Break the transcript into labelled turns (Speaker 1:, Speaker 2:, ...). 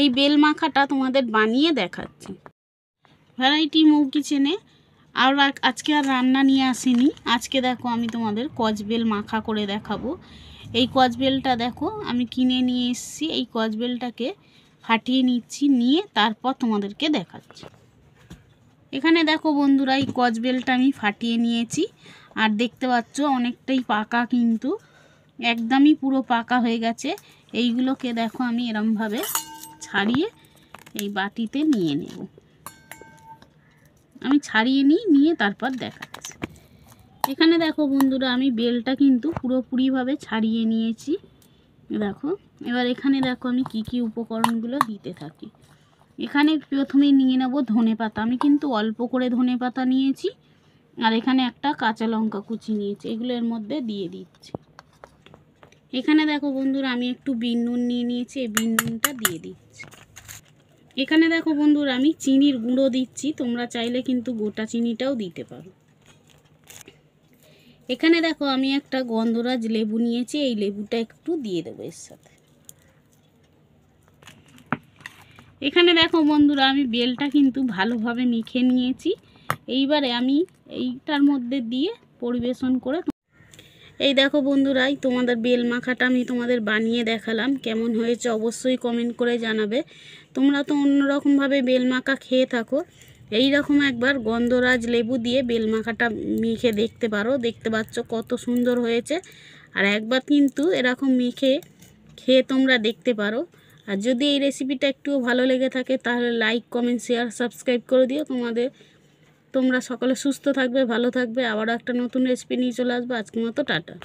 Speaker 1: এই বেল মাখাটা তোমাদের বানিয়ে দেখাচ্ছি। ভ্যারাইটি মৌ কিচেনে আর আজকে আর রান্না নিয়ে আসিনি। আজকে দেখো আমি তোমাদের কচবেল মাখা করে দেখাবো। এই কচবেলটা দেখো আমি কিনে নিয়ে এসেছি। এই কচবেলটাকে ফাটিয়ে নিচ্ছি, নিয়ে তারপর তোমাদেরকে দেখাচ্ছি। এখানে দেখো বন্ধুরা, এই কচবেলটা আমি ফাটিয়ে নিয়েছি। আর দেখতে পাচ্ছ অনেকটাই পাকা, কিন্তু একদমই পুরো পাকা হয়ে গেছে। এইগুলোকে দেখো আমি এরমভাবে ছাড়িয়ে এই বাটিতে নিয়ে নেব। আমি ছাড়িয়ে নিয়ে তারপর দেখাচ্ছি। এখানে দেখো বন্ধুরা, আমি বেলটা কিন্তু পুরোপুরিভাবে ছাড়িয়ে নিয়েছি। দেখো এবার এখানে দেখো আমি কি উপকরণগুলো দিতে থাকি। এখানে প্রথমে নিয়ে নেব ধনেপাতা। আমি কিন্তু অল্প করে ধনেপাতা নিয়েছি। আর এখানে একটা কাঁচা লঙ্কা কুচি নিয়েছি, এগুলো এর মধ্যে দিয়ে দিচ্ছি। এখানে দেখো বন্ধুরা, আমি একটু বিন নুন নিয়ে নিয়েছি, এই বিন নুনটা দিয়ে দিচ্ছি। এখানে দেখো বন্ধুরা, আমি চিনির গুঁড়ো দিচ্ছি। তোমরা চাইলে কিন্তু গোটা চিনিটাও দিতে পারো। এখানে দেখো আমি একটা গন্ধরাজ লেবু নিয়েছি, এই লেবুটা একটু দিয়ে দেবো এর সাথে। এখানে দেখো বন্ধুরা, আমি বেলটা কিন্তু ভালোভাবে মেখে নিয়েছি। এইবারে আমি এইটার মধ্যে দিয়ে পরিবেশন করে, এই দেখো বন্ধুরা, তোমাদের বেল মাখাটা আমি তোমাদের বানিয়ে দেখালাম। কেমন হয়েছে অবশ্যই কমেন্ট করে জানাবে। তোমরা তো অন্যরকমভাবে বেল মাখা খেয়ে থাকো, এই রকম একবার গন্ধরাজ লেবু দিয়ে বেল মাখাটা মেখে দেখতে পারো। দেখতে পাচ্ছ কত সুন্দর হয়েছে। আর একবার কিন্তু এরকম মেখে খেয়ে তোমরা দেখতে পারো। আর যদি এই রেসিপিটা একটুও ভালো লেগে থাকে তাহলে লাইক, কমেন্ট, শেয়ার, সাবস্ক্রাইব করে দিও। তোমরা সকলে সুস্থ থাকবে, ভালো থাকবে। আবারও একটা নতুন রেসিপি নিয়ে চলে আসবো। আজকের মতো টাটা।